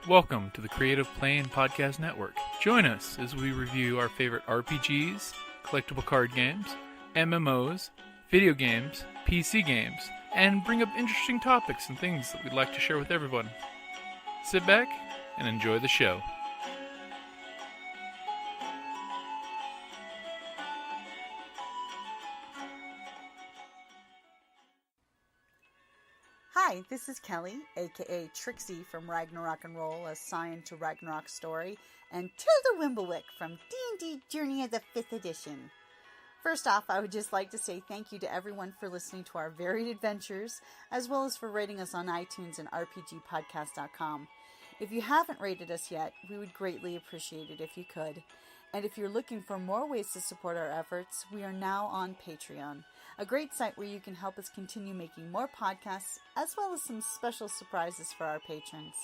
Welcome to the Creative Plane Podcast Network. Join us as we review our favorite RPGs, collectible card games, MMOs, video games, PC games, and bring up interesting topics and things that we'd like to share with everyone. Sit back and enjoy the show. Hi, this is Kelly, aka Trixie from Ragnarok and Roll, a Scion to Ragnarok story, and Tilda Wimblewick from D&D Journey of the 5th Edition. First off, I would just like to say thank you to everyone for listening to our varied adventures, as well as for rating us on iTunes and rpgpodcast.com. If you haven't rated us yet, we would greatly appreciate it if you could. And if you're looking for more ways to support our efforts, we are now on Patreon, a great site where you can help us continue making more podcasts, as well as some special surprises for our patrons.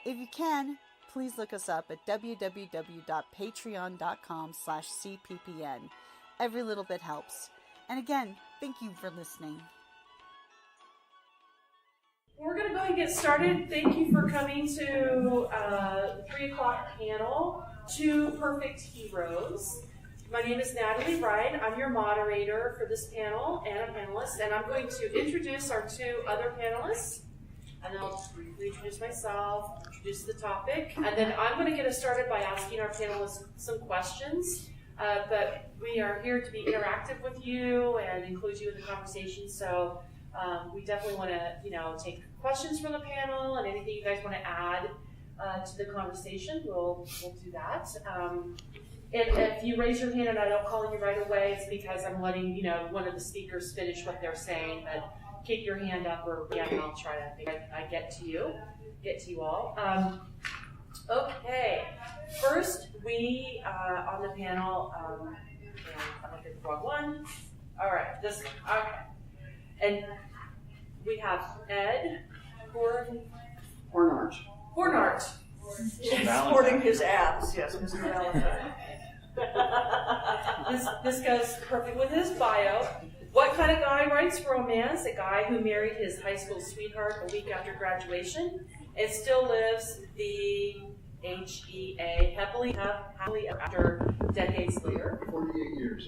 If you can, please look us up at www.patreon.com/cppn. Every little bit helps. And again, thank you for listening. We're going to go ahead and get started. Thank you for coming to 3 o'clock panel, Two Perfect Heroes. My name is Natalie Wright. I'm your moderator for this panel and a panelist, and I'm going to introduce our 2 other panelists, and then I'll briefly introduce myself, introduce the topic, and then I'm going to get us started by asking our panelists some questions, but we are here to be interactive with you and include you in the conversation, so we definitely want to, take questions from the panel and anything you guys want to add to the conversation. We'll do that. If you raise your hand and I don't call you right away, it's because I'm letting one of the speakers finish what they're saying. But keep your hand up, and I'll try to I get to you all. Okay. First, we on the panel. I'm gonna pick the wrong one. All right, this one. Okay. And we have Ed Hornart. Sporting his abs, yes, Mr. Valentine. This goes perfect with his bio. What kind of guy writes romance? A guy who married his high school sweetheart a week after graduation and still lives the HEA happily after decades later. 48 years,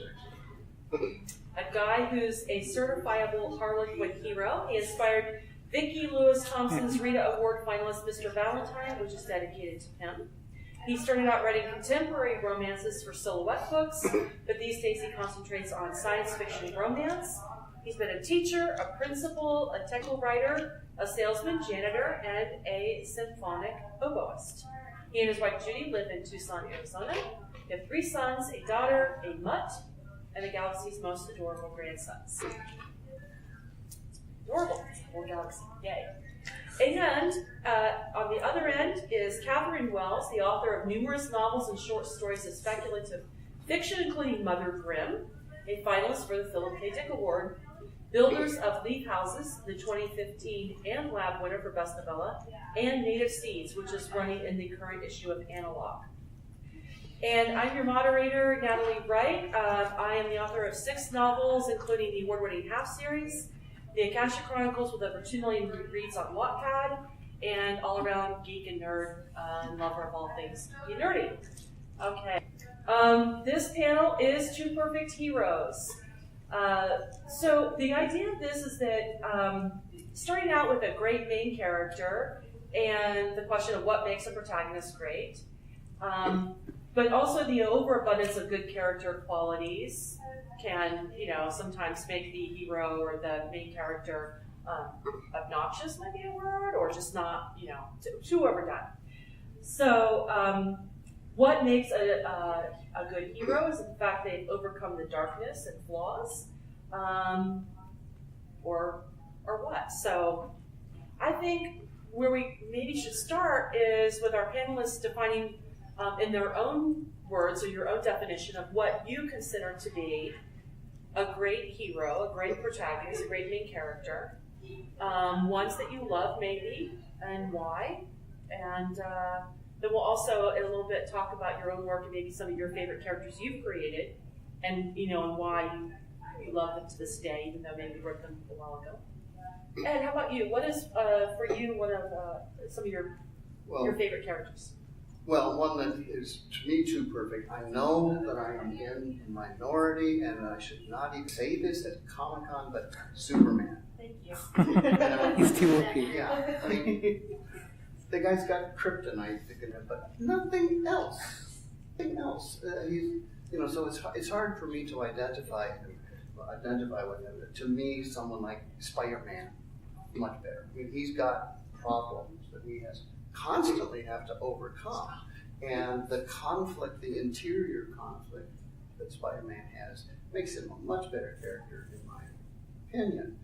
actually. A guy who's a certifiable Harlequin hero. He inspired Vicki Lewis Thompson's Rita Award finalist, Mr. Valentine, which is dedicated to him. He started out writing contemporary romances for silhouette books, but these days he concentrates on science fiction romance. He's been a teacher, a principal, a technical writer, a salesman, janitor, and a symphonic oboist. He and his wife Judy live in Tucson, Arizona. They have 3 sons, a daughter, a mutt, and the galaxy's most adorable grandsons. Adorable, whole galaxy, yay. And on the other end is Catherine Wells, the author of numerous novels and short stories of speculative fiction, including Mother Grimm, a finalist for the Philip K. Dick Award, Builders of Leaf Houses, the 2015 Ann Lab winner for Best Novella, and Native Seeds, which is running in the current issue of Analog. And I'm your moderator, Natalie Wright. I am the author of 6 novels, including the award-winning Half series, The Akasha Chronicles with over 2 million reads on Wattpad, and all-around geek and nerd and lover of all things geeky nerdy. Okay. This panel is Two Perfect Heroes. So the idea of this is that starting out with a great main character and the question of what makes a protagonist great, but also the overabundance of good character qualities can, sometimes make the hero or the main character obnoxious, might be a word, or just not, too overdone. So what makes a good hero is the fact they've overcome the darkness and flaws, or what. So I think where we maybe should start is with our panelists defining in their own words or your own definition of what you consider to be a great hero, a great protagonist, a great main character, ones that you love maybe, and why. And then we'll also in a little bit talk about your own work and maybe some of your favorite characters you've created, and and why you love them to this day, even though maybe you wrote them a while ago. And how about you? What is for you one of some of your your favorite characters? Well, one that is, to me, too perfect. I know that I am in a minority, and I should not even say this at Comic Con, but Superman. Thank you. He's too OP. Yeah, I mean, the guy's got kryptonite, but nothing else. Nothing else. So it's hard for me to identify with him. To me, someone like Spider-Man, much better. I mean, he's got problems that he has constantly have to overcome, and the conflict, the interior conflict that Spider-Man has, makes him a much better character, in my opinion.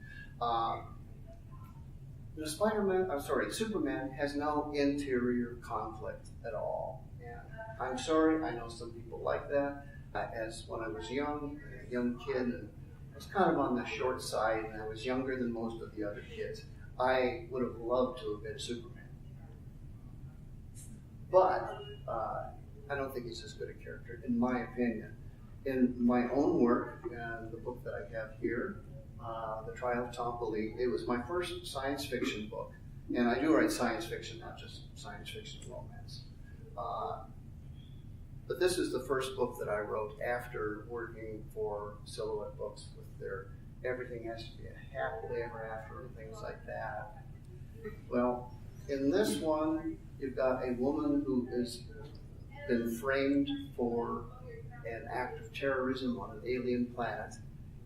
Superman has no interior conflict at all. And I'm sorry, I know some people like that. As when I was a young kid, and I was kind of on the short side, and I was younger than most of the other kids, I would have loved to have been Superman. But I don't think he's as good a character, in my opinion. In my own work, the book that I have here, The Trial of Tom Believe, it was my first science fiction book. And I do write science fiction, not just science fiction romance. But this is the first book that I wrote after working for Silhouette Books with their everything has to be a happily ever after and things like that. Well, in this one, you've got a woman who has been framed for an act of terrorism on an alien planet,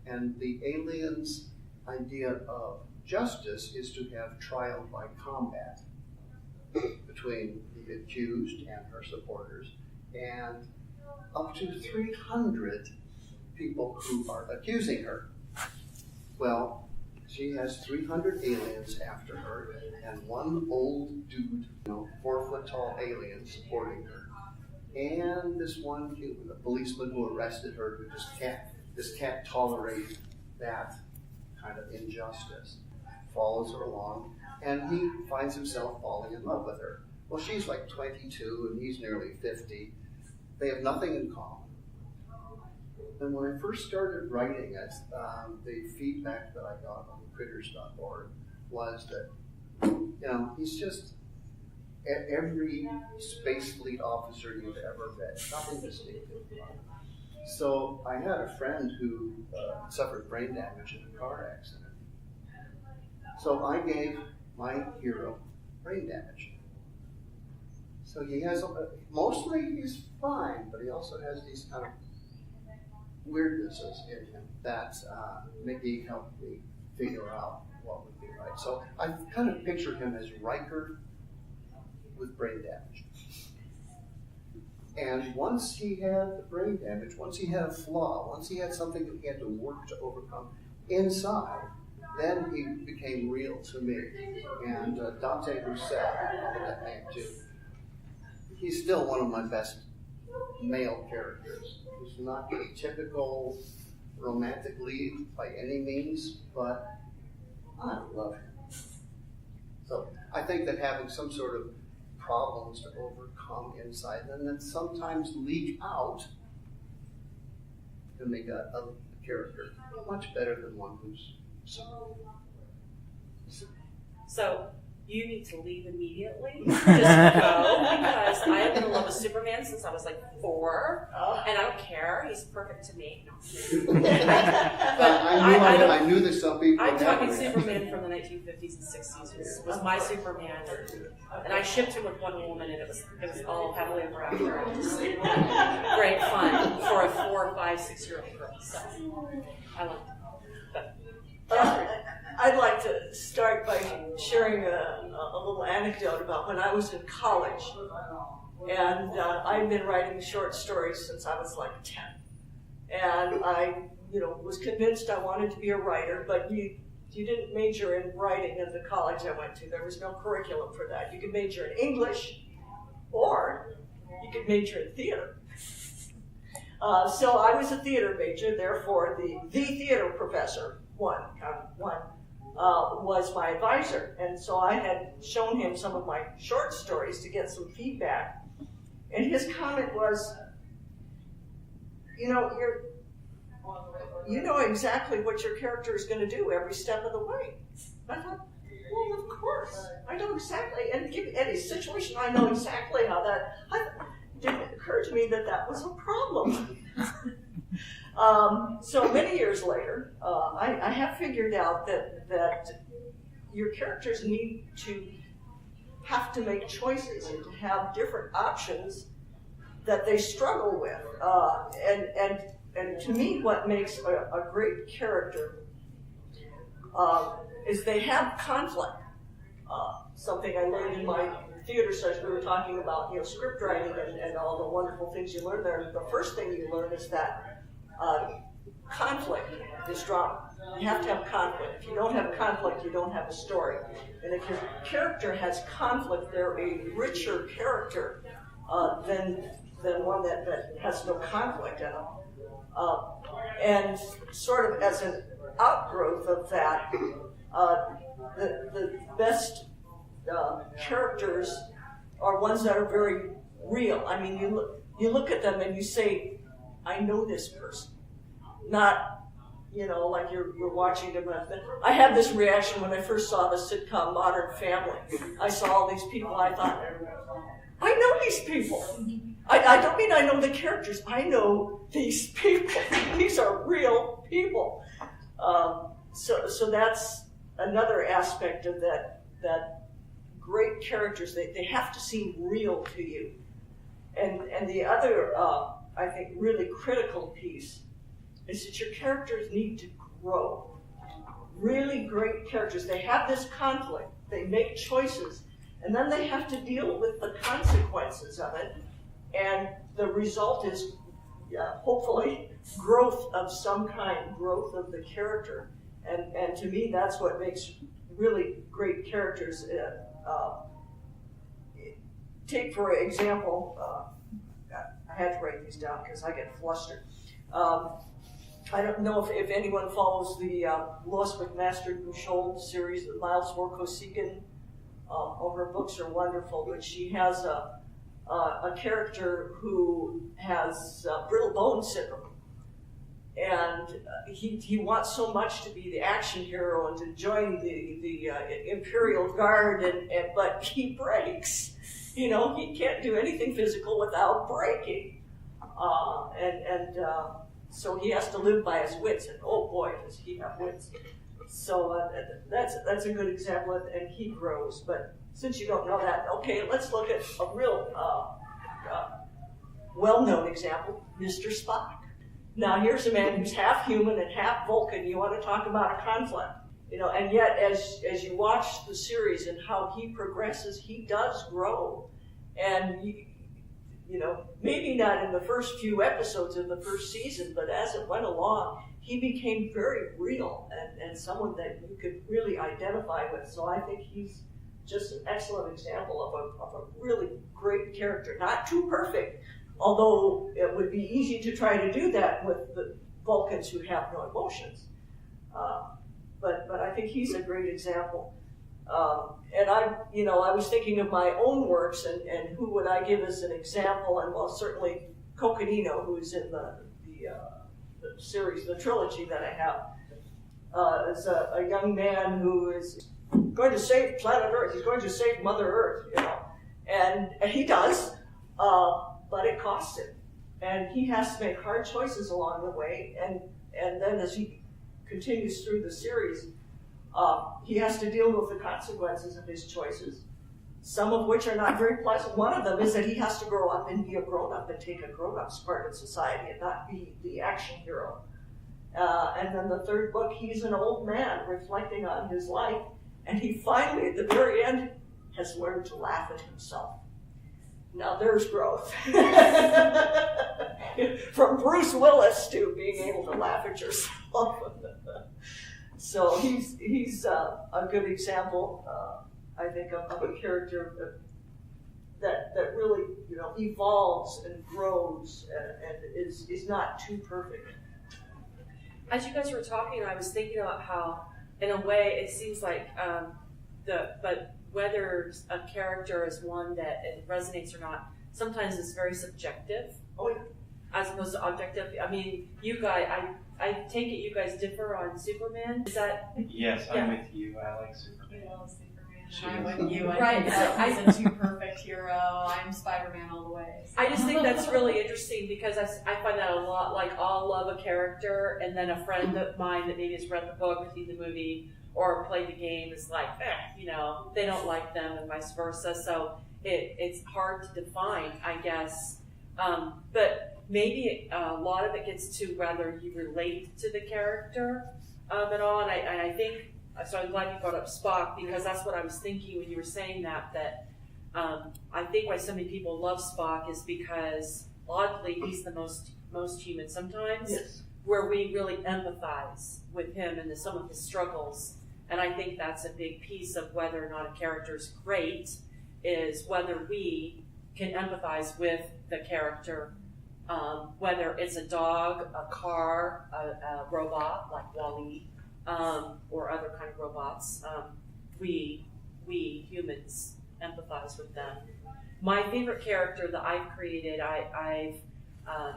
and the aliens' idea of justice is to have trial by combat between the accused and her supporters, and up to 300 people who are accusing her. Well, she has 300 aliens after her, and one old dude, 4-foot-tall alien supporting her. And this one human, the policeman who arrested her, who just can't tolerate that kind of injustice, follows her along, and he finds himself falling in love with her. Well, she's like 22, and he's nearly 50. They have nothing in common. And when I first started writing it, the feedback that I got on critters.org was that, he's just every space fleet officer you've ever met, nothing distinctive about him. So I had a friend who suffered brain damage in a car accident. So I gave my hero brain damage. So he has, mostly he's fine, but he also has these kind of weirdnesses in him that maybe help me figure out what would be right. So I kind of picture him as Riker with brain damage. And once he had the brain damage, once he had a flaw, once he had something that he had to work to overcome inside, then he became real to me. And Dante Rousseau, I know that name too. He's still one of my best male characters. He's not a typical romantic lead by any means, but I love him. So I think that having some sort of problems to overcome inside and then sometimes leak out can make a character much better than one who's simple. So you need to leave immediately. Just go, because I have been in love with Superman since I was like 4, and I don't care. He's perfect to me. But I knew that some people. I'm talking Superman from the 1950s and 60s was my Superman, and I shipped him with one woman, and it was all happily ever after. It was just great fun for a 4, 5, 6-year-old girl. So I loved it. But I'd like to start by sharing a little anecdote about when I was in college. And I'd been writing short stories since I was like 10. And I, was convinced I wanted to be a writer, but you didn't major in writing at the college I went to. There was no curriculum for that. You could major in English, or you could major in theater. So I was a theater major, therefore the theater professor, was my advisor. And so I had shown him some of my short stories to get some feedback. And his comment was, you know exactly what your character is going to do every step of the way. I thought, Well, of course. I know exactly, and give any situation, I know exactly how that. It didn't occur to me that was a problem. So many years later, I have figured out that your characters need to have to make choices and to have different options that they struggle with. And to me, what makes a great character is they have conflict. Something I learned in my theater session, we were talking about script writing and all the wonderful things you learn there. The first thing you learn is that conflict is drama. You have to have conflict. If you don't have conflict, you don't have a story. And if your character has conflict, they're a richer character than one that has no conflict in them. And sort of as an outgrowth of that, the best characters are ones that are very real. I mean, you look at them and you say, I know this person. Not, like you're watching them. I had this reaction when I first saw the sitcom Modern Family. I saw all these people, I thought, I know these people. I don't mean I know the characters. I know these people. These are real people. So that's another aspect of that great characters. They have to seem real to you. And the other, I think, really critical piece is that your characters need to grow. Really great characters. They have this conflict. They make choices. And then they have to deal with the consequences of it. And the result is, hopefully, growth of some kind, growth of the character. And to me, that's what makes really great characters. Take, for example, I had to write these down because I get flustered. I don't know if anyone follows the Lois McMaster-Buchholz series, the Miles Vorkosigan. Her books are wonderful, but she has a character who has brittle bone syndrome. And he wants so much to be the action hero and to join the Imperial Guard, but he breaks. He can't do anything physical without breaking. So he has to live by his wits, and oh boy, does he have wits. So that's a good example, and he grows. But since you don't know that, okay, let's look at a real well-known example, Mr. Spock. Now here's a man who's half human and half Vulcan. You want to talk about a conflict, and yet as you watch the series and how he progresses, he does grow. And maybe not in the first few episodes of the first season, but as it went along, he became very real and someone that you could really identify with. So I think he's just an excellent example of a really great character. Not too perfect, although it would be easy to try to do that with the Vulcans who have no emotions. But I think he's a great example. And I was thinking of my own works and who would I give as an example, and well, certainly Coconino, who's in the series, the trilogy that I have, is a young man who is going to save planet Earth. He's going to save Mother Earth, and he does, but it costs him, and he has to make hard choices along the way, and then as he continues through the series, he has to deal with the consequences of his choices, some of which are not very pleasant. One of them is that he has to grow up and be a grown-up and take a grown-up's part in society and not be the action hero. And then the third book, he's an old man reflecting on his life, and he finally, at the very end, has learned to laugh at himself. Now there's growth. From Bruce Willis to being able to laugh at yourself. So he's a good example, I think, of a character that really evolves and grows and is not too perfect. As you guys were talking, I was thinking about how, in a way, it seems like but whether a character is one that it resonates or not, sometimes it's very subjective. Oh, yeah. As opposed to objective. I mean, you guys, I take it you guys differ on Superman. Is that? Yes, I'm with you. I like Superman. I'm with you. Right. I think he's a too perfect hero. I'm Spider-Man all the way. So. I just think that's really interesting because I find that a lot. Like, I'll love a character, and then a friend of mine that maybe has read the book or seen the movie or played the game is like, they don't like them, and vice versa. So it's hard to define, I guess. But maybe a lot of it gets to whether you relate to the character at all. And I think, so I'm glad you brought up Spock, because that's what I was thinking when you were saying that I think why so many people love Spock is because, oddly, he's the most human sometimes, Yes. where we really empathize with him and some of his struggles. And I think that's a big piece of whether or not a character is great, is whether we can empathize with the character, whether it's a dog, a car, a robot like Wall-E, or other kind of robots. We humans empathize with them. My favorite character that I've created, I've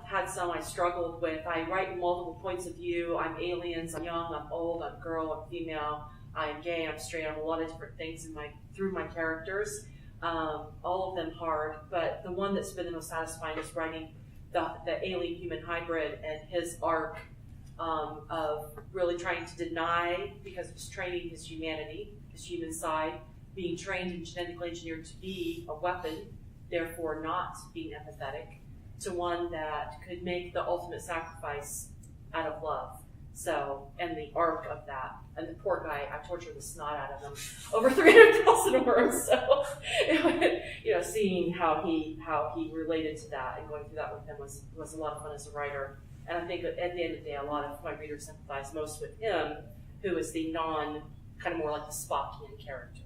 had some I struggled with. I write in multiple points of view. I'm aliens, I'm young, I'm old, I'm girl, I'm female, I'm gay, I'm straight. I'm a lot of different things through my characters. All of them hard, but the one that's been the most satisfying is writing the alien human hybrid and his arc of really trying to deny, because of his training, his humanity, his human side, being trained and genetically engineered to be a weapon, therefore not being empathetic, to one that could make the ultimate sacrifice out of love. So, and the arc of that, and the poor guy, I tortured the snot out of him over 300,000 words. So, seeing how he related to that and going through that with him was a lot of fun as a writer. And I think at the end of the day, a lot of my readers sympathize most with him, who is the kind of more like the Spockian character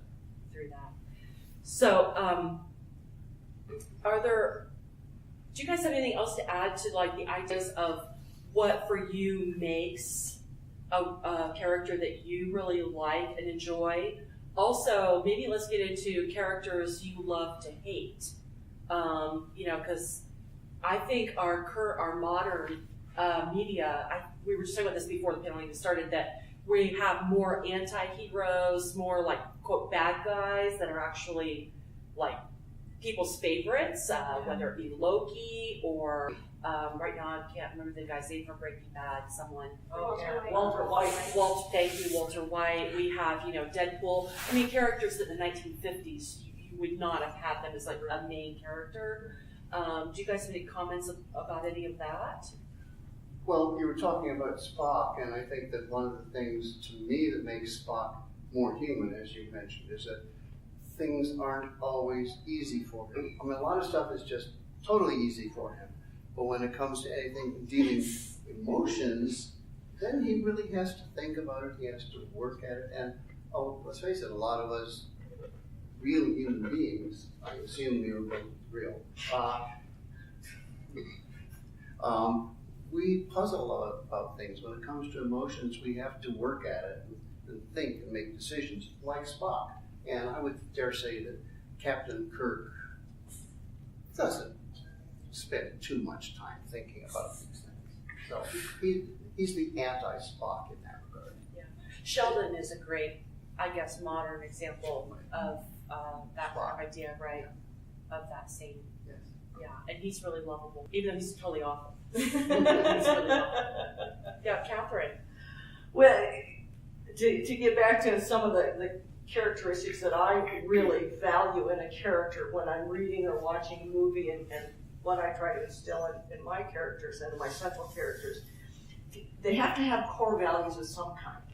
through that. So, do you guys have anything else to add to like the ideas of what for you makes a character that you really like and enjoy? Also, maybe let's get into characters you love to hate. Because I think our modern media, we were just talking about this before the panel even started, that we have more anti-heroes, more like, quote, bad guys that are actually like people's favorites, whether it be Loki or right now I can't remember the guy's name from Breaking Bad. Someone. Walter White. Thank you, Walter White. We have Deadpool. I mean, characters that in the 1950s you would not have had them as like a main character. Do you guys have any comments about any of that? Well, you were talking about Spock, and I think that one of the things to me that makes Spock more human, as you mentioned, is that things aren't always easy for him. I mean, a lot of stuff is just totally easy for him. But when it comes to anything dealing with emotions, then he really has to think about it, he has to work at it. And let's face it, a lot of us real human beings, I assume you're both real, we puzzle a lot about things. When it comes to emotions, we have to work at it and think and make decisions like Spock. And I would dare say that Captain Kirk doesn't spend too much time thinking about these things. So he's the anti-Spock in that regard. Yeah. Sheldon is a great, I guess, modern example of that idea, right? Of that same. Yes. Yeah, and he's really lovable, even though he's totally awful. He's really awful. Yeah, Catherine. Well, to get back to some of the characteristics that I really value in a character when I'm reading or watching a movie, and what I try to instill in my characters and my central characters, they have to have core values of some kind.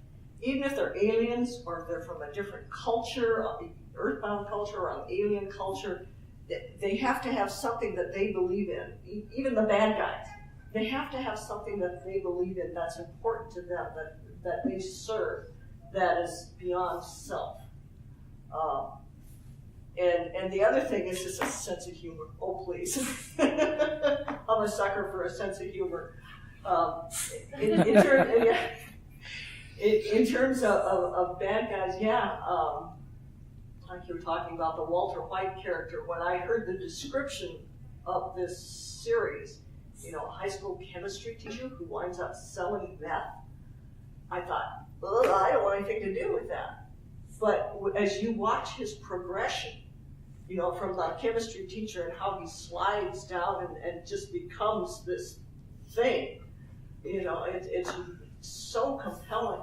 Even if they're aliens or if they're from a different culture, earthbound culture or an alien culture, they have to have something that they believe in. Even the bad guys, they have to have something that they believe in that's important to them, that they serve, that is beyond self. And the other thing is just a sense of humor. Oh, please. I'm a sucker for a sense of humor. In terms of bad guys, like you were talking about the Walter White character, when I heard the description of this series, a high school chemistry teacher who winds up selling meth. I thought, ugh, I don't want anything to do with that. But as you watch his progression, from the chemistry teacher and how he slides down and just becomes this thing, it's so compelling.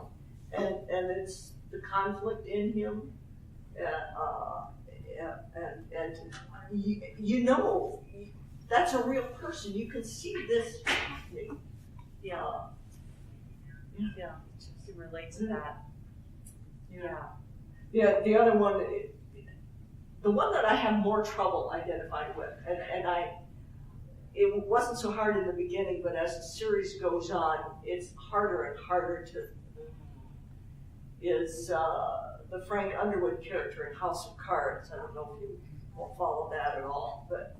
And it's the conflict in him, and that's a real person. You can see this happening. Yeah. You can relate to that. Yeah, the other one, the one that I have more trouble identifying with, and it wasn't so hard in the beginning, but as the series goes on, it's harder and harder is the Frank Underwood character in House of Cards. I don't know if you will follow that at all, but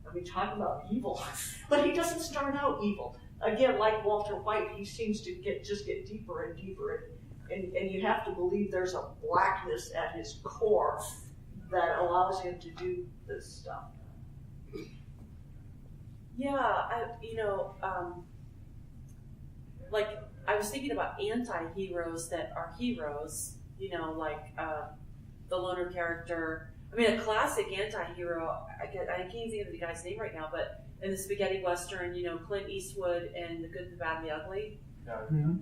I mean, talk about evil. But he doesn't start out evil. Again, like Walter White, he seems to get deeper and deeper, and you have to believe there's a blackness at his core that allows him to do this stuff. Yeah, like I was thinking about anti-heroes that are heroes, like the loner character. I mean, a classic anti-hero, I can't even think of the guy's name right now, but in the spaghetti western, Clint Eastwood and The Good, the Bad, and the Ugly. Mm-hmm.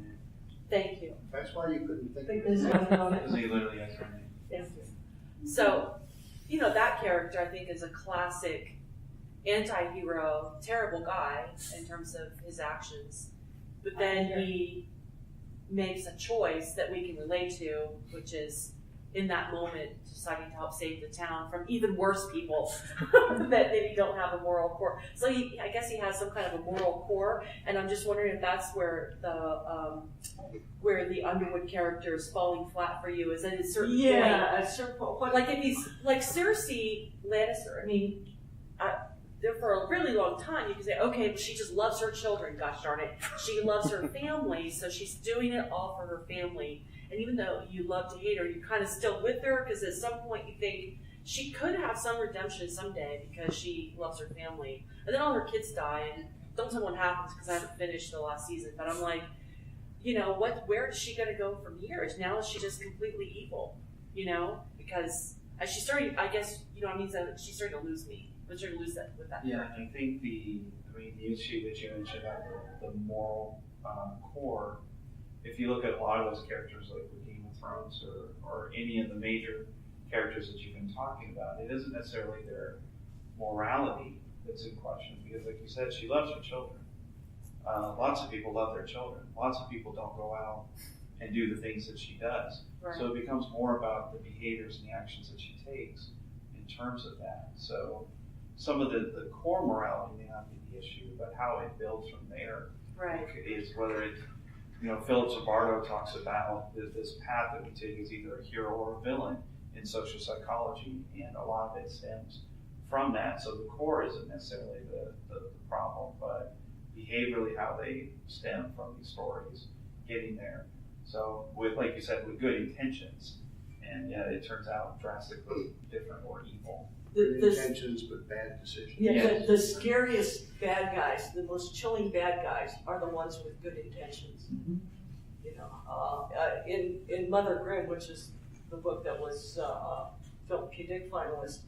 Thank you. That's why you couldn't think of Because he literally has her name. Yes. So, that character I think is a classic anti-hero, terrible guy in terms of his actions. But then he makes a choice that we can relate to, which is in that moment deciding to help save the town from even worse people that maybe don't have a moral core. So I guess he has some kind of a moral core, and I'm just wondering if that's where the Underwood character is falling flat for you. Is at a certain point. Yeah, at a certain point. Like if he's like Cersei Lannister. I mean, for a really long time, you can say, okay, but she just loves her children. Gosh darn it, she loves her family, so she's doing it all for her family. And even though you love to hate her, you're kind of still with her because at some point you think she could have some redemption someday because she loves her family. And then all her kids die, and don't tell me what happens because I haven't finished the last season. But I'm like, where is she going to go from here? Now is she just completely evil? Because she's starting, I guess, she's starting to lose me. I'm starting to lose that with that. Yeah, and I think the issue that you mentioned about the moral core. If you look at a lot of those characters, like with Game of Thrones or any of the major characters that you've been talking about, it isn't necessarily their morality that's in question, because like you said, she loves her children. Lots of people love their children. Lots of people don't go out and do the things that she does. Right. So it becomes more about the behaviors and the actions that she takes in terms of that. So some of the core morality may not be the issue, but how it builds from there is whether it, Philip Zimbardo talks about this path that we take is either a hero or a villain in social psychology, and a lot of it stems from that. So the core isn't necessarily the problem, but behaviorally how they stem from these stories, getting there. So with, like you said, with good intentions, and it turns out drastically different or evil. Good intentions but bad decisions. Yeah, the scariest bad guys, the most chilling bad guys, are the ones with good intentions. Mm-hmm. In Mother Grimm, which is the book that was Philip K. Dick finalist,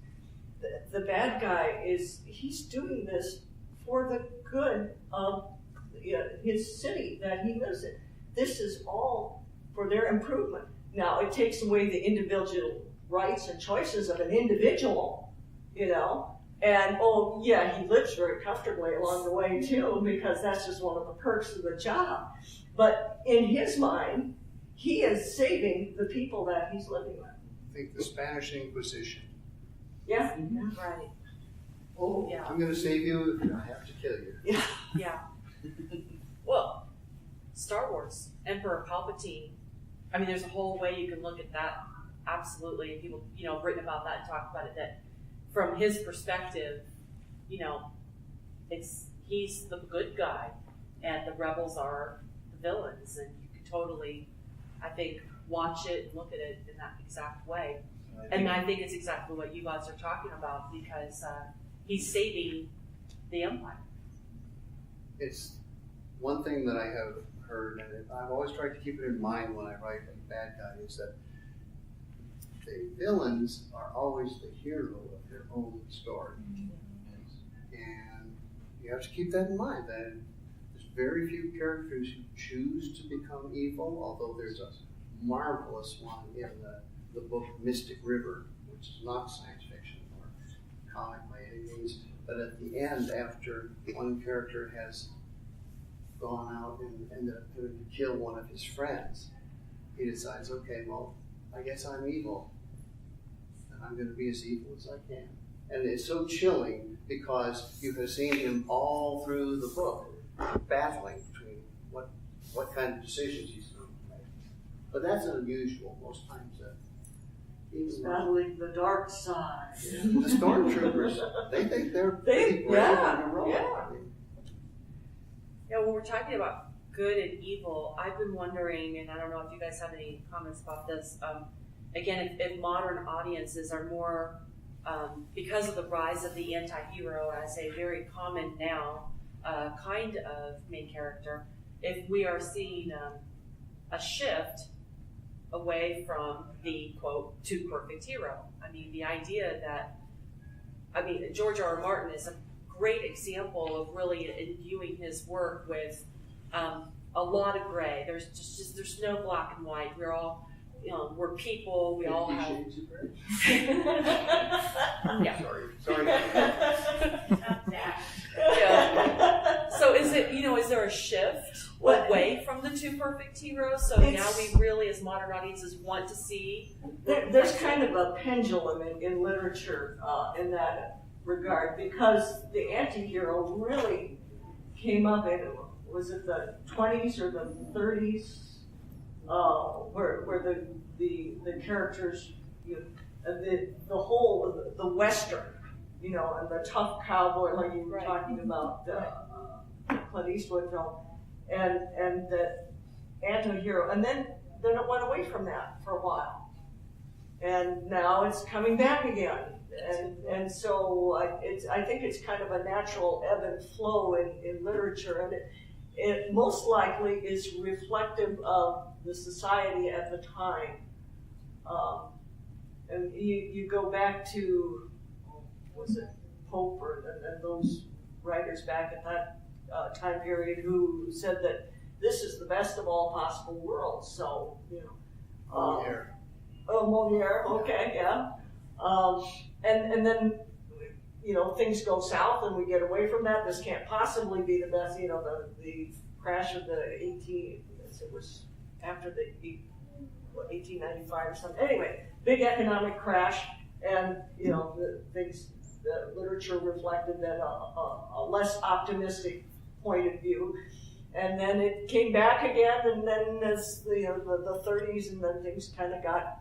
the bad guy he's doing this for the good of his city that he lives in. This is all for their improvement. Now, it takes away the individual rights and choices of an individual, and he lives very comfortably along the way too, because that's just one of the perks of the job. But in his mind, he is saving the people that he's living with. Think the Spanish Inquisition. Yeah. Right. Oh, Yeah. I'm going to save you if I have to kill you. Yeah. Well, Star Wars, Emperor Palpatine. I mean, there's a whole way you can look at that. Absolutely. People, have written about that and talked about it, that from his perspective, he's the good guy and the rebels are the villains. And you can totally, I think, watch it and look at it in that exact way. And I think it's exactly what you guys are talking about, because he's saving the Empire. it's one thing that I have heard, and I've always tried to keep it in mind when I write a bad guy, is that the villains are always the hero of their own story. And you have to keep that in mind, that there's very few characters who choose to become evil, although there's a marvelous one in the book Mystic River, which is not science fiction or comic by any means, but at the end, after one character has gone out and ended up having to kill one of his friends, he decides, okay, well, I guess I'm evil, and I'm going to be as evil as I can. And it's so chilling because you have seen him all through the book battling between what kind of decisions he's going to make. But that's unusual. Most times He's battling the dark side. the stormtroopers, they think they're pretty brave and heroic. Yeah, when we're talking about good and evil, I've been wondering, and I don't know if you guys have any comments about this, again, if modern audiences are more, because of the rise of the anti-hero as a very common now kind of main character, if we are seeing a shift away from the, quote, too perfect hero. I mean, the idea that, George R.R. Martin is a great example of really imbuing his work with a lot of gray. There's no black and white. We're all, we're people. We all have. Shades of Grey. Yeah. Sorry. Yeah. So is there a shift away from the too perfect heroes? So now we really, as modern audiences, want to see. There's kind of a pendulum in literature in that regard, because the anti-hero really came up in, was it the 20s or the 30s, where the characters, the whole, the Western, and the tough cowboy, like you were talking about, Clint Eastwood film, and that anti-hero, and then it went away from that for a while, and now it's coming back again, and so I think it's kind of a natural ebb and flow in literature, and it most likely is reflective of the society at the time. And you go back to, was it Pope and those writers back at that time period who said that this is the best of all possible worlds. So, Molière. Molière, okay, yeah. And then, things go south and we get away from that. This can't possibly be the best, the crash of the it was after the 1895 or something. Anyway, big economic crash, and the literature reflected that a less optimistic point of view, and then it came back again, and then as the 30s, and then things kind of got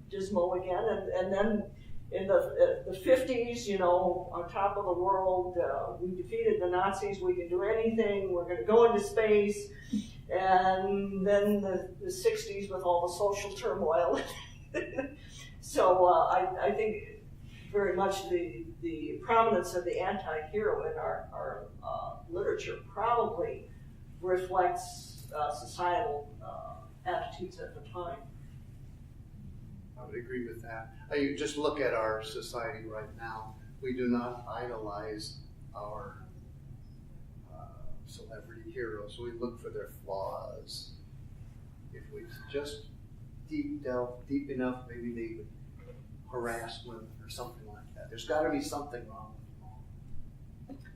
dismal again, and then in the 50s, on top of the world, we defeated the Nazis, we can do anything, we're going to go into space. And then the 60s with all the social turmoil. So I think very much the prominence of the anti-hero in our literature probably reflects societal attitudes at the time. I would agree with that. You just look at our society right now. We do not idolize our celebrity heroes. We look for their flaws. If we just delve deep enough, maybe they would harass women or something like that. There's got to be something wrong with them.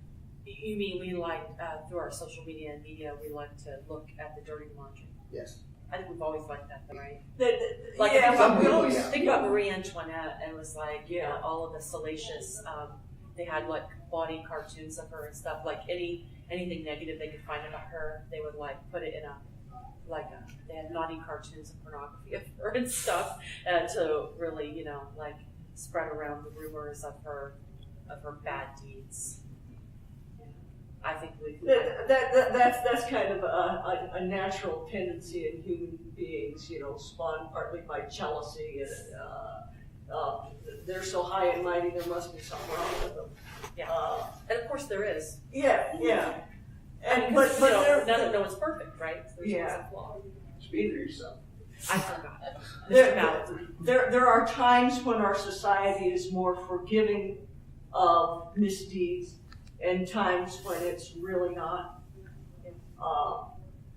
You mean we like, through our social media and media, we like to look at the dirty laundry? Yes. I think we've always liked that, though, right? Think about Marie Antoinette, and it was like, all of the salacious, they had like body cartoons of her and stuff, like anything negative they could find about her, they would like put it in they had naughty cartoons of pornography of her and stuff, to really, like spread around the rumors of her bad deeds. I think that's kind of a natural tendency in human beings, spawned partly by jealousy, and they're so high and mighty, there must be something wrong with them. Yeah. And of course there is. Yeah. And Because, but you there, know, no one's perfect, right? There's always a flaw. Speak for yourself. I forgot. Mr. Mallet. there are times when our society is more forgiving of misdeeds, and times when it's really not.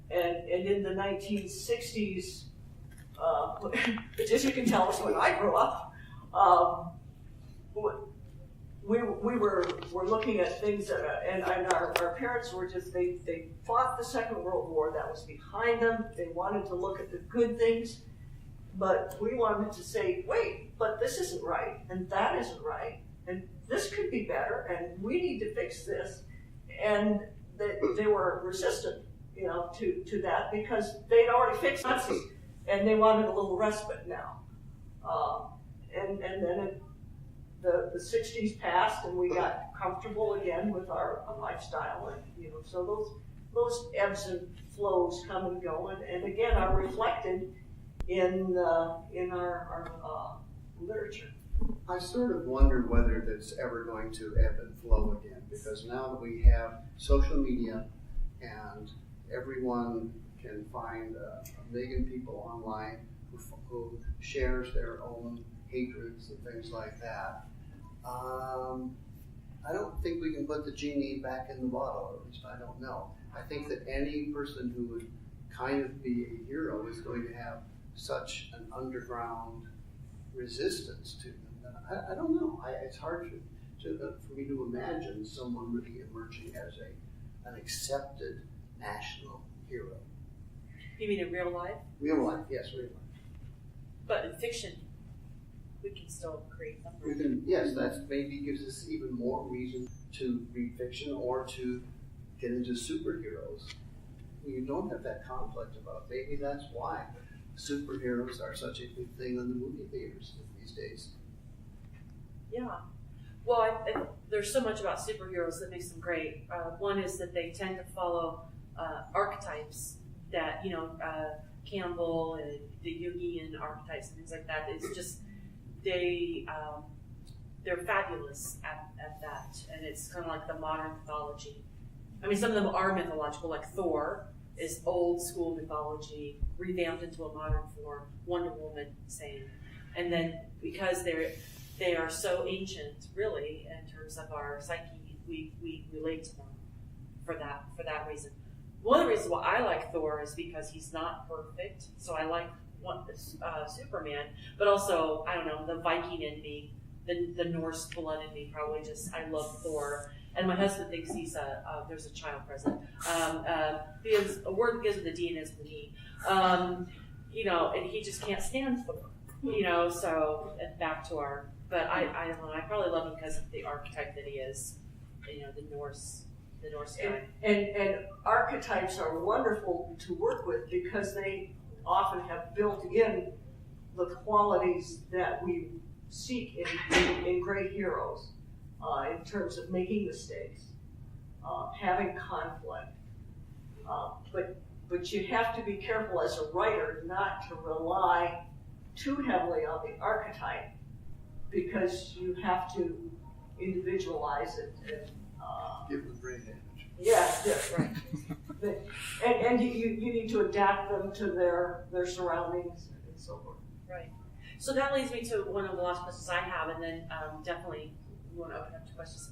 And in the 1960s, as you can tell us when I grew up, we were looking at things that, and our parents were just, they fought the Second World War, that was behind them. They wanted to look at the good things, but we wanted to say, wait, but this isn't right, and that isn't right, and this could be better, and we need to fix this. And they were resistant, to that, because they'd already fixed Nazis, and they wanted a little respite now. And then the 60s passed, and we got comfortable again with our lifestyle, and so those ebbs and flows come and go, and again are reflected in our literature. I sort of wonder whether that's ever going to ebb and flow again, because now that we have social media and everyone can find a million people online who shares their own hatreds and things like that, I don't think we can put the genie back in the bottle, or at least I don't know. I think that any person who would kind of be a hero is going to have such an underground resistance to them. I don't know. It's hard for me to imagine someone really emerging as an accepted national hero. You mean in real life? Real life, yes, real life. But in fiction, we can still create them. We can, yes, that maybe gives us even more reason to read fiction or to get into superheroes. You don't have that conflict about. Maybe that's why superheroes are such a big thing in the movie theaters these days. Yeah. Well, there's so much about superheroes that makes them great. One is that they tend to follow archetypes that, Campbell and the Jungian archetypes and things like that. It's just, they're fabulous at that. And it's kind of like the modern mythology. I mean, some of them are mythological, like Thor is old school mythology, revamped into a modern form, Wonder Woman, same. And then because they are so ancient, really, in terms of our psyche, we relate to them for that reason. One of the reasons why I like Thor is because he's not perfect, so I like Superman, but also, I don't know, the Viking in me, the Norse blood in me, probably just, I love Thor. And my husband thinks there's a child present. Because a word that gives with the D and is the E. And he just can't stand Thor. So back to our, but I don't know, I probably love him because of the archetype that he is, the Norse guy. And archetypes are wonderful to work with because they often have built in the qualities that we seek in great heroes, in terms of making mistakes, having conflict. But you have to be careful as a writer not to rely too heavily on the archetype, because you have to individualize it and give them brain damage. Yes, right. and you need to adapt them to their surroundings and so forth. Right. So that leads me to one of the last questions I have, and then definitely we want to open up to questions.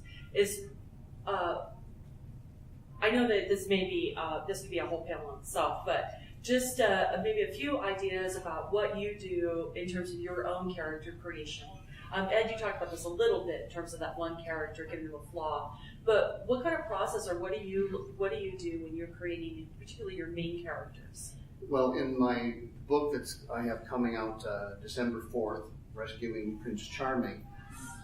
I know that this could be a whole panel in itself, but just maybe a few ideas about what you do in terms of your own character creation. Ed, you talked about this a little bit in terms of that one character giving them a flaw, but what kind of process or what do you do when you're creating, particularly your main characters? Well, in my book I have coming out December 4th, Rescuing Prince Charming,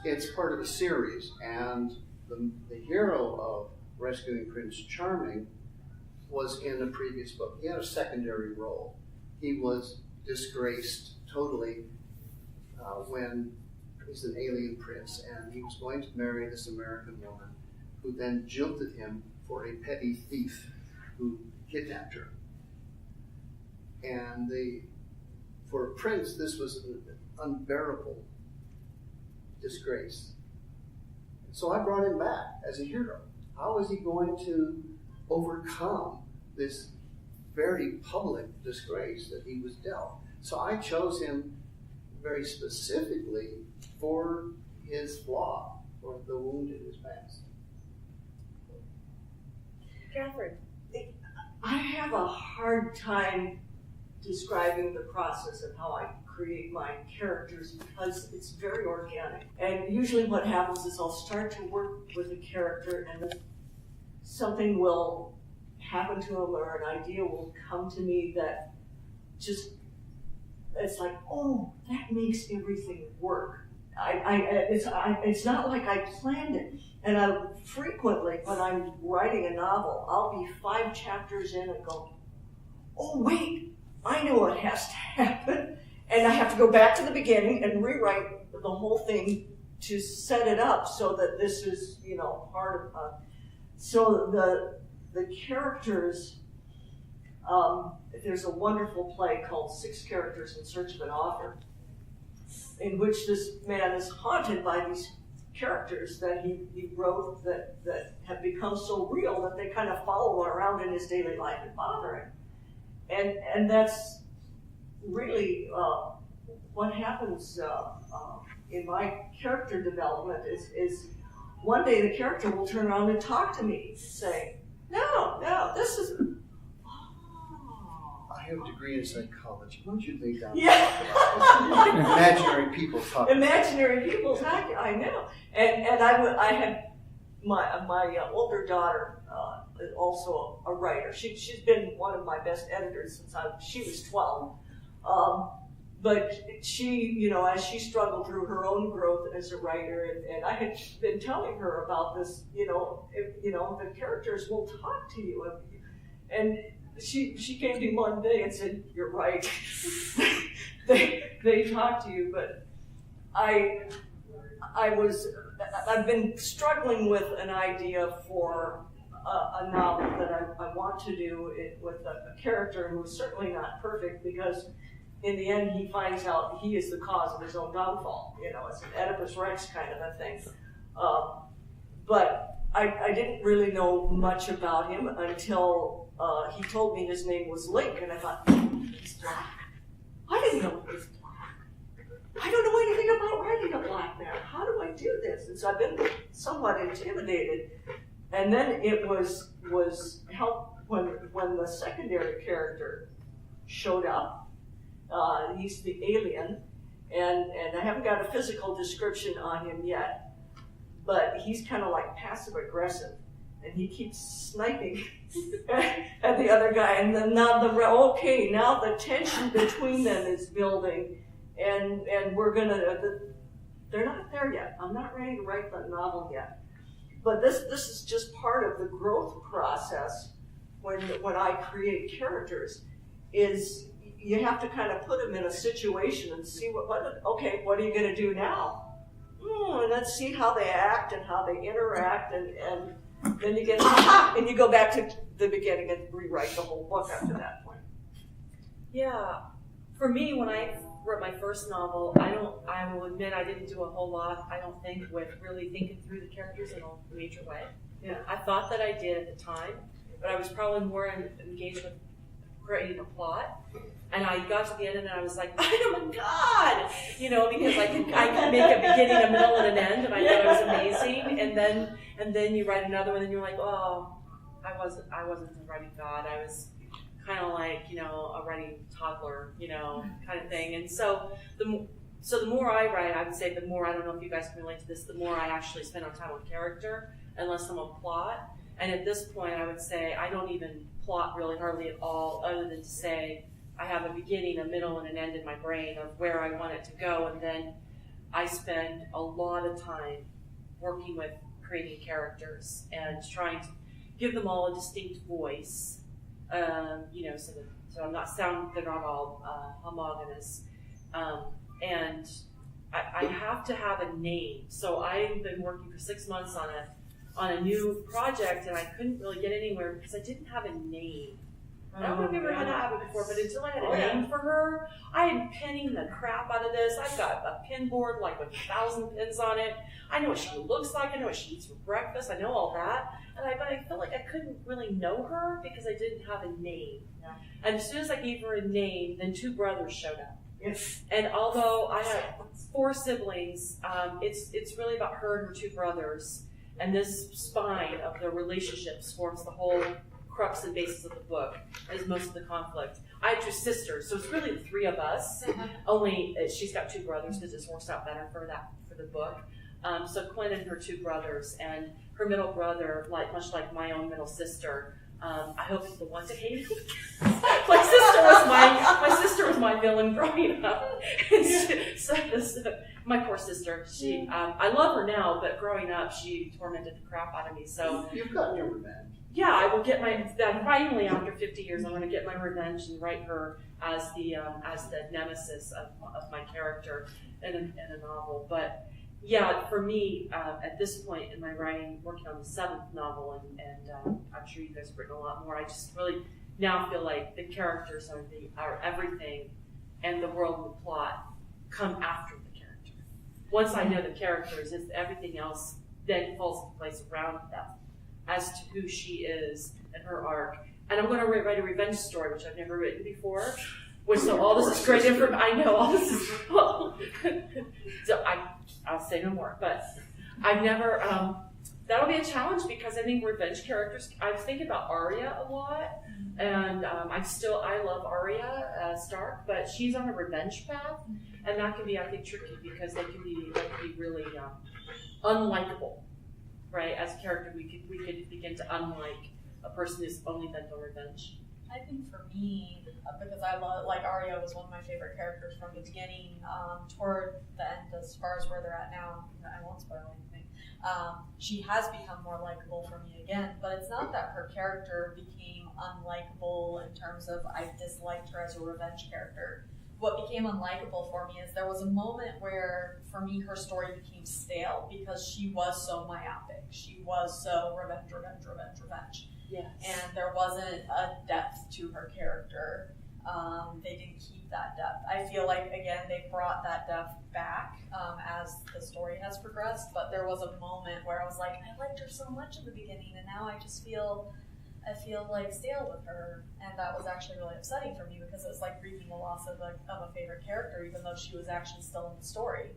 it's part of a series, and the hero of Rescuing Prince Charming was in a previous book. He had a secondary role. He was disgraced totally when he's an alien prince, and he was going to marry this American woman who then jilted him for a petty thief who kidnapped her. And for a prince, this was an unbearable disgrace. So I brought him back as a hero. How is he going to overcome this very public disgrace that he was dealt? So I chose him very specifically for his flaw, or the wound in his past. Catherine. I have a hard time describing the process of how I create my characters because it's very organic. And usually what happens is I'll start to work with a character and then something will happen to him or an idea will come to me that just, it's like, oh, that makes everything work. It's not like I planned it. And I frequently, when I'm writing a novel, I'll be 5 chapters in and go, oh wait, I know what has to happen. And I have to go back to the beginning and rewrite the whole thing to set it up so that this is, part of, so the characters, there's a wonderful play called 6 Characters in Search of an Author, in which this man is haunted by these characters that he wrote that have become so real that they kind of follow him around in his daily life and bother him. And that's really what happens in my character development is one day the character will turn around and talk to me, say, no, this is... I have a degree in psychology. Don't you think that? Yeah. Imaginary people talk. Imaginary people talk. I know. And I had my older daughter is also a writer. She's been one of my best editors since she was 12. But she, as she struggled through her own growth as a writer, and I had been telling her about this, the characters will talk to you, and she came to me one day and said, "You're right. they talk to you." But I've been struggling with an idea for a novel that I want to do with a character who's certainly not perfect, because in the end he finds out he is the cause of his own downfall. It's an Oedipus Rex kind of a thing. But I didn't really know much about him until he told me his name was Link, and I thought, he's black. I didn't know he was black. I don't know anything about writing a black man. How do I do this? And so I've been somewhat intimidated. And then it was help when the secondary character showed up. He's the alien, and I haven't got a physical description on him yet, but he's kind of like passive aggressive, and he keeps sniping at the other guy. And then now the tension between them is building, and we're gonna. They're not there yet. I'm not ready to write the novel yet. But this is just part of the growth process when I create characters, is you have to kind of put them in a situation and see what are you going to do now? And let's see how they act and how they interact, and then you get and you go back to the beginning and rewrite the whole book after that point. Yeah, for me, when I wrote my first novel, I will admit I didn't do a whole lot, I don't think, with really thinking through the characters in a major way. Yeah. I thought that I did at the time, but I was probably more engaged with creating a plot. And I got to the end and I was like, oh my God! Because I could make a beginning, a middle, and an end, and I thought it was amazing. And then you write another one and you're like, oh, I wasn't a writing god. I was kind of like, a writing toddler, kind of thing. And so the more I write, I would say the more, I don't know if you guys can relate to this, the more I actually spend on time on character and less on plot. And at this point, I would say I don't even plot really hardly at all, other than to say I have a beginning, a middle, and an end in my brain of where I want it to go. And then I spend a lot of time working with creating characters and trying to give them all a distinct voice, so they're not all homogenous. And I have to have a name. So I've been working for 6 months on a new project, and I couldn't really get anywhere because I didn't have a name. I don't know if you've ever had that happen before, but until I had a name for her, I am pinning the crap out of this. I've got a pin board like with 1,000 pins on it. I know what she looks like. I know what she eats for breakfast. I know all that. But I felt like I couldn't really know her because I didn't have a name. Yeah. And as soon as I gave her a name, then 2 brothers showed up. Yes. And although I have 4 siblings, it's really about her and her 2 brothers. And this spine of their relationships forms the whole crux and basis of the book, is most of the conflict. I have 2 sisters, so it's really the 3 of us. Only she's got 2 brothers because this works out better for the book. So Quinn and her 2 brothers, and her middle brother, much like my own middle sister. I hope it's the one to hate me. My sister was my villain growing up. My poor sister. She, I love her now, but growing up, she tormented the crap out of me. So you've gotten your revenge. Yeah, I will get finally after 50 years, I'm going to get my revenge and write her as the nemesis of my character in a novel. But yeah, for me, at this point in my writing, working on the 7th novel, and I'm sure you guys have written a lot more, I just really now feel like the characters are everything, and the world and the plot come after the character. Once I know the characters, everything else then falls into place around them as to who she is and her arc. And I'm going to write a revenge story, which I've never written before. All this is great information. I know all this is. So I'll say no more. But I've never. That'll be a challenge because I think revenge characters. I was thinking about Arya a lot, and I love Arya Stark, but she's on a revenge path, and that can be, I think, tricky because they can be really unlikable. Right, as a character, we could begin to unlike a person who's only bent on revenge. I think for me, because I love, Arya was one of my favorite characters from the beginning, toward the end, as far as where they're at now, I won't spoil anything. She has become more likable for me again, but it's not that her character became unlikable in terms of I disliked her as a revenge character. What became unlikable for me is there was a moment where, for me, her story became stale because she was so myopic. She was so revenge. Yes. And there wasn't a depth to her character. They didn't keep that depth. I feel like, again, they brought that depth back as the story has progressed, but there was a moment where I was like, I liked her so much in the beginning, and now I just feel like stale with her, and that was actually really upsetting for me because it was like grieving the loss of a favorite character, even though she was actually still in the story.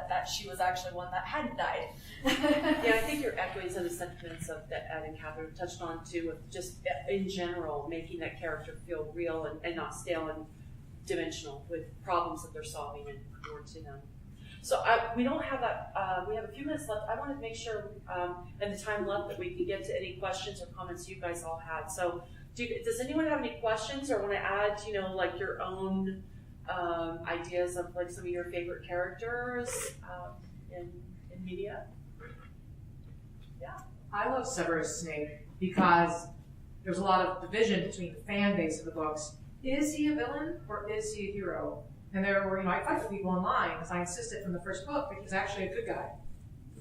That she was actually one that hadn't died. Yeah, I think you're echoing some of the sentiments that Ed and Catherine touched on too, with just in general making that character feel real and not stale and dimensional with problems that they're solving and more to them. So we don't have that. We have a few minutes left. I want to make sure, and the time left, that we can get to any questions or comments you guys all had. So, does anyone have any questions or want to add, your own ideas of some of your favorite characters in media? Yeah. I love Severus Snape because there's a lot of division between the fan base of the books. Is he a villain or is he a hero? And there were, I fight with people online because I insisted from the first book that he's actually a good guy.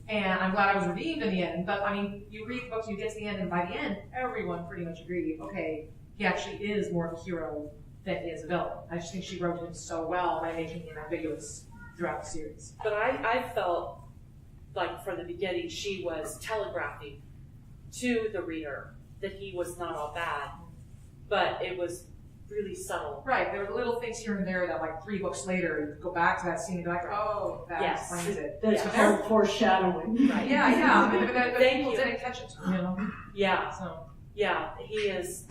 And I'm glad I was redeemed in the end. But, you read the books, you get to the end, and by the end, everyone pretty much agreed, okay, he actually is more of a hero than he is a villain. I just think she wrote him so well by making him ambiguous throughout the series. But I felt like from the beginning she was telegraphing to the reader that he was not all bad, but it was really subtle. Right, there were little things here and there that 3 books later, you go back to that scene and be like, oh, that explains it. That's called foreshadowing. Right. Yeah. But people didn't catch it, Yeah. So. Yeah, he is,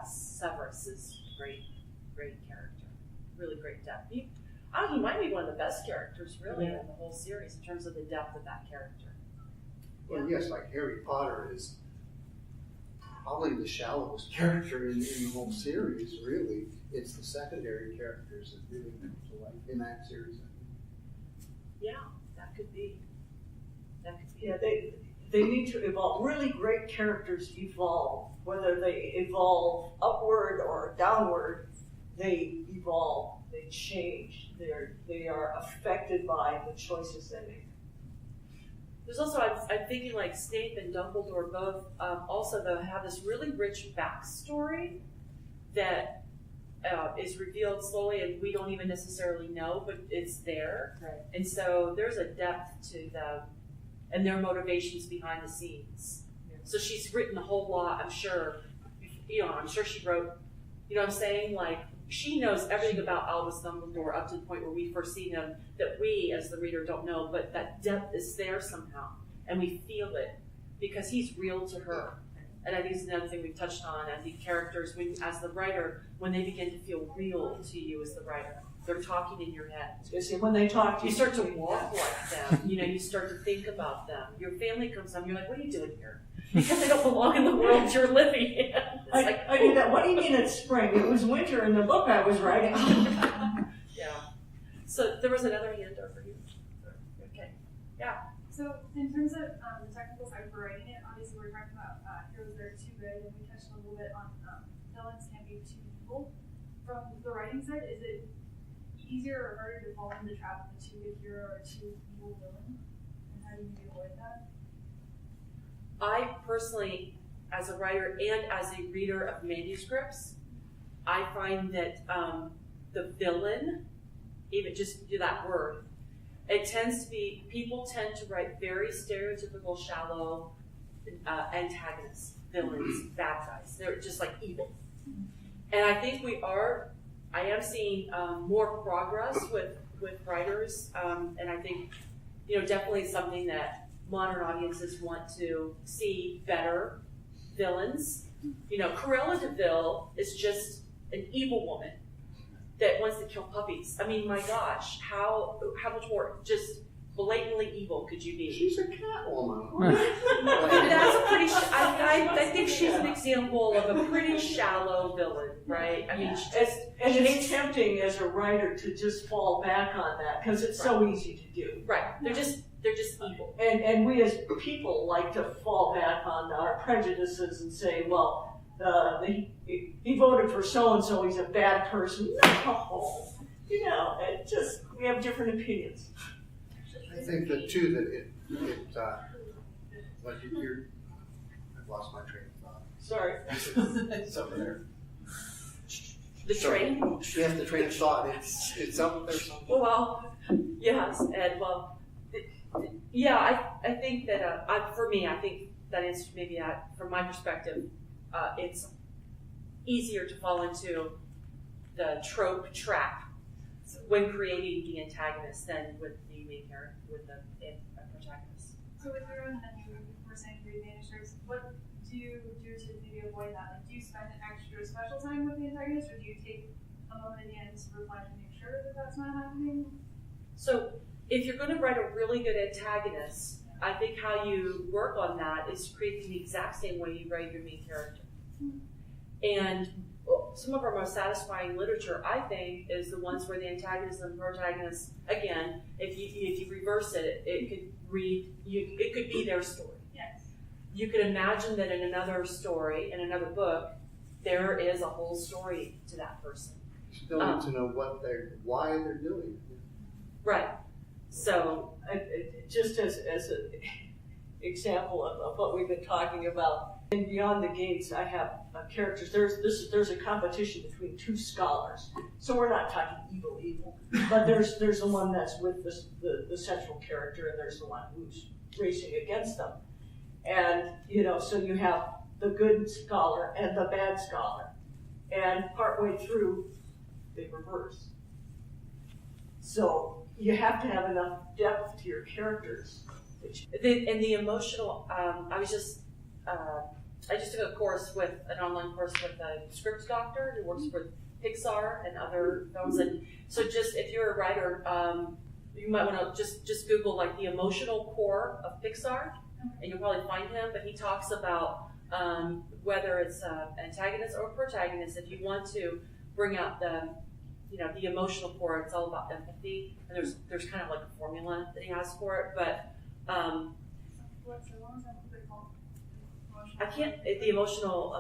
Severus is a great character. Really great depth. He might be one of the best characters, really, in the whole series in terms of the depth of that character. Well, yes, like Harry Potter is probably the shallowest character in the whole series, really. It's the secondary characters that really come to life in that series. Yeah, that could be. Yeah, they need to evolve. Really great characters evolve. Whether they evolve upward or downward, they evolve. They change. They are affected by the choices they make. There's also, I'm thinking like Snape and Dumbledore both also though have this really rich backstory that is revealed slowly and we don't even necessarily know, but it's there. Right. And so there's a depth to them and their motivations behind the scenes. Yeah. So she's written a whole lot, I'm sure. I'm sure she wrote, you know what I'm saying? Like, she knows everything about Albus Dumbledore up to the point where we first see him that we, as the reader, don't know, but that depth is there somehow, and we feel it because he's real to her. And I think it's another thing we've touched on. I think characters, when, as the writer, when they begin to feel real to you as the writer, they're talking in your head. See, when they talk to You start to walk like them. You start to think about them. Your family comes home, you're like, what are you doing here? Because they don't belong in the world you're living in. I do that. What do you mean it's spring? It was winter in the book I was writing. Yeah. So there was another hand over here. Okay. Yeah. So in terms of the technical side for writing it, obviously we're talking about heroes that are too good, and we touched a little bit on villains can be too evil. From the writing side, is it easier or harder to fall into the trap of a too good hero or a too evil villain? And how do you avoid that? I personally, as a writer and as a reader of manuscripts, I find that the villain, even just do that word, it tends to be, people tend to write very stereotypical, shallow antagonists, villains, bad guys. They're just like evil. And I think I am seeing more progress with writers, and I think, definitely something that modern audiences want to see better villains. Cruella de Vil is just an evil woman that wants to kill puppies. I mean, my gosh, how much more just blatantly evil could you be? She's a Catwoman. That's a pretty. I think she's an example of a pretty shallow villain, right? I mean, it's tempting as a writer to just fall back on that because it's so easy to do. Right. They're just evil. And we as people like to fall back on our prejudices and say, well, he voted for so-and-so, he's a bad person. No. We have different opinions. I think that too, that like I've lost my train of thought. Sorry. It's over there. The train? Yes, the train of thought. It's up there somewhere. Well, yes, and yeah, I think that for me, I think that is maybe from my perspective, it's easier to fall into the trope trap when creating the antagonist than with the main character, with the protagonist. So with your own, and you were saying read manuscripts, what do you do to maybe avoid that? Like, do you spend an extra special time with the antagonist, or do you take a moment at the end to reflect and make sure that that's not happening? So if you're going to write a really good antagonist, I think how you work on that is creating the exact same way you write your main character. And some of our most satisfying literature, I think, is the ones where the antagonist and protagonist, again, if you reverse it, it could be their story. Yes. You could imagine that in another story, in another book, there is a whole story to that person. You still need to know why they're doing it. Right. So, just as an example of what we've been talking about, in Beyond the Gates, I have characters. There's a competition between two scholars. So we're not talking evil, but there's the one that's with the central character, and there's the one who's racing against them. And so you have the good scholar and the bad scholar, and partway through, they reverse. So you have to have enough depth to your characters. And the emotional, I just took an online course with a script doctor who works for Pixar and other films. And so just, if you're a writer, you might want to just Google like the emotional core of Pixar, and you'll probably find him, but he talks about whether it's antagonist or protagonist, if you want to bring out the emotional core, it's all about empathy, and there's kind of like a formula that he has for it, but I can't, the emotional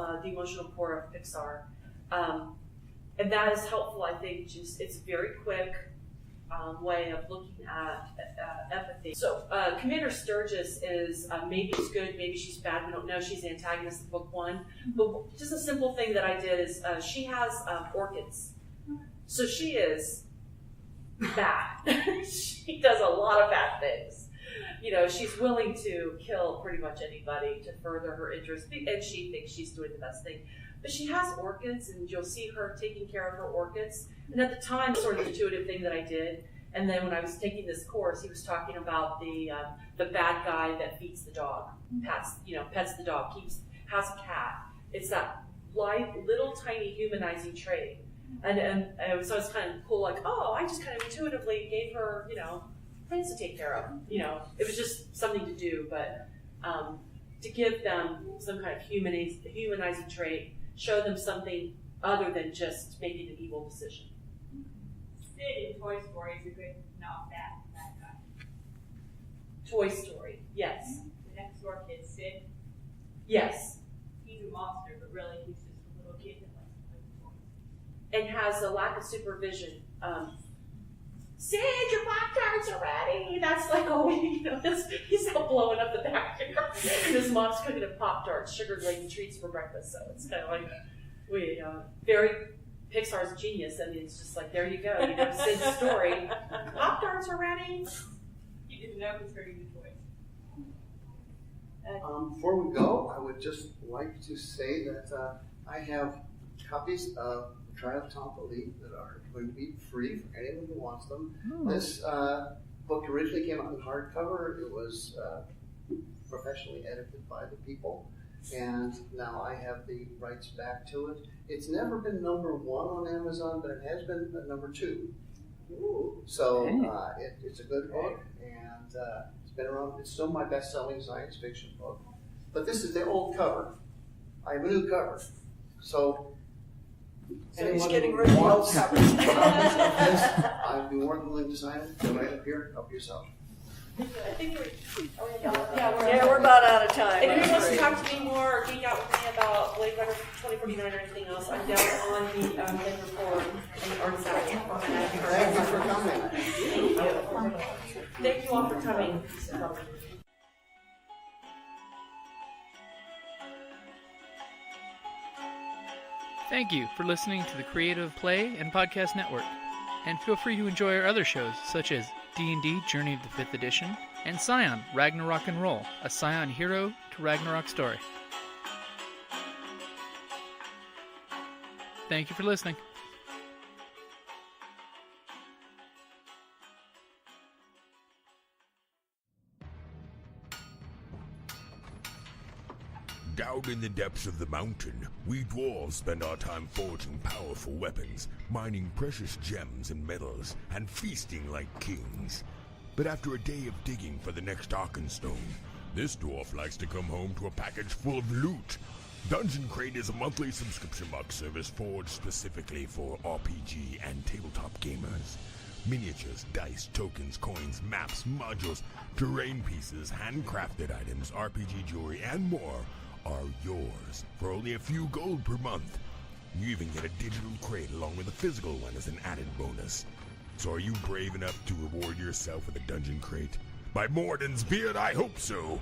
core of Pixar, and that is helpful, I think. Just, it's very quick, way of looking at empathy. So Commander Sturgis is maybe she's good, maybe she's bad. We don't know. She's the antagonist of book 1. But just a simple thing that I did is she has orchids. So she is bad. She does a lot of bad things. You know, she's willing to kill pretty much anybody to further her interest, and she thinks she's doing the best thing. But she has orchids, and you'll see her taking care of her orchids. And at the time, it was sort of an intuitive thing that I did. And then when I was taking this course, he was talking about the bad guy that feeds the dog, pets the dog, has a cat. It's that light, little tiny humanizing trait. And so it's kind of cool, like, oh, I just kind of intuitively gave her, things to take care of. It was just something to do, but to give them some kind of humanizing trait, show them something other than just making an evil decision. Sid in Toy Story is a good, not bad guy. Toy Story, yes. The next door kid, Sid. Yes. He's a monster, but really he's just a little kid that likes to play with toys. And has a lack of supervision. Sid, your Pop-Tarts are ready. That's like, he's out blowing up the backyard. And his mom's cooking him Pop-Tarts, sugar-laden treats for breakfast. So it's kind of like, very Pixar's genius. I mean, it's just like, there you go. Sid's story. Pop-Tarts are ready. You didn't know who's hurting the toys. Before we go, I would just like to say that I have copies of The Trial of Tom Lee that are going to be free for anyone who wants them. Oh. This book originally came out in hardcover. It was professionally edited by the people, and now I have the rights back to it. It's never been number 1 on Amazon, but it has been number 2. Ooh. So it's a good book, and it's been around. It's still my best-selling science fiction book. But this is the old cover. I have a new cover. So he's getting rid of the old covers. I'd be more than willing to sign it. Go right up here. Help yourself. I think we're about out of time. If anyone wants to talk to me more or geek out with me about Blade Runner 2049 or anything else, I'm down on the Laser Forum and the Art Side. Thank you for coming. Thank you. Thank you all for coming. Thank you for listening to the Creative Play and Podcast Network. And feel free to enjoy our other shows, such as D&D Journey of the 5th Edition, and Scion Ragnarok and Roll, a Scion hero to Ragnarok story. Thank you for listening. Down in the depths of the mountain, we dwarves spend our time forging powerful weapons, mining precious gems and metals, and feasting like kings. But after a day of digging for the next Arkenstone, this dwarf likes to come home to a package full of loot. Dungeon Crate is a monthly subscription box service forged specifically for RPG and tabletop gamers. Miniatures, dice, tokens, coins, maps, modules, terrain pieces, handcrafted items, RPG jewelry, and more are yours for only a few gold per month. You even get a digital crate along with a physical one as an added bonus. So are you brave enough to reward yourself with a Dungeon Crate? By Morden's beard, I hope so.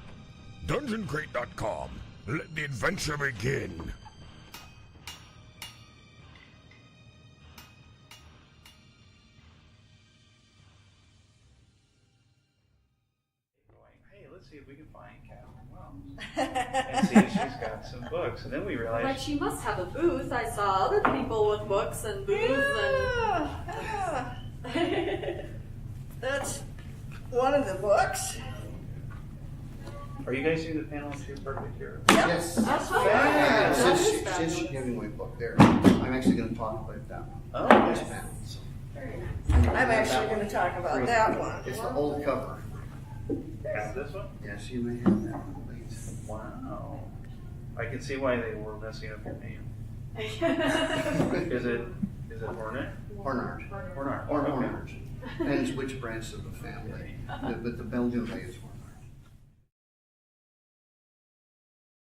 DungeonCrate.com. Let the adventure begin. Hey, let's see if we can find Catherine Wells and see if she's got some books. And then we realized, Like, she must have a booth. I saw other people with books and booths That's one of the books. are you guys doing the Panelists here perfect here? Yes. That's fine. Yeah, That is since fabulous. Hemingway book there. I'm actually going to talk about that one. Oh, This okay. panel. So. I'm actually going to talk about that one. It's the old cover. Have this one? Yes, you may have that one, please. Wow. I can see why they were messing up your name. Is it Hornet? Hornard. Hornet. Or Okay. Hornard. Depends which branch of the family. But the Belgian is Hornard.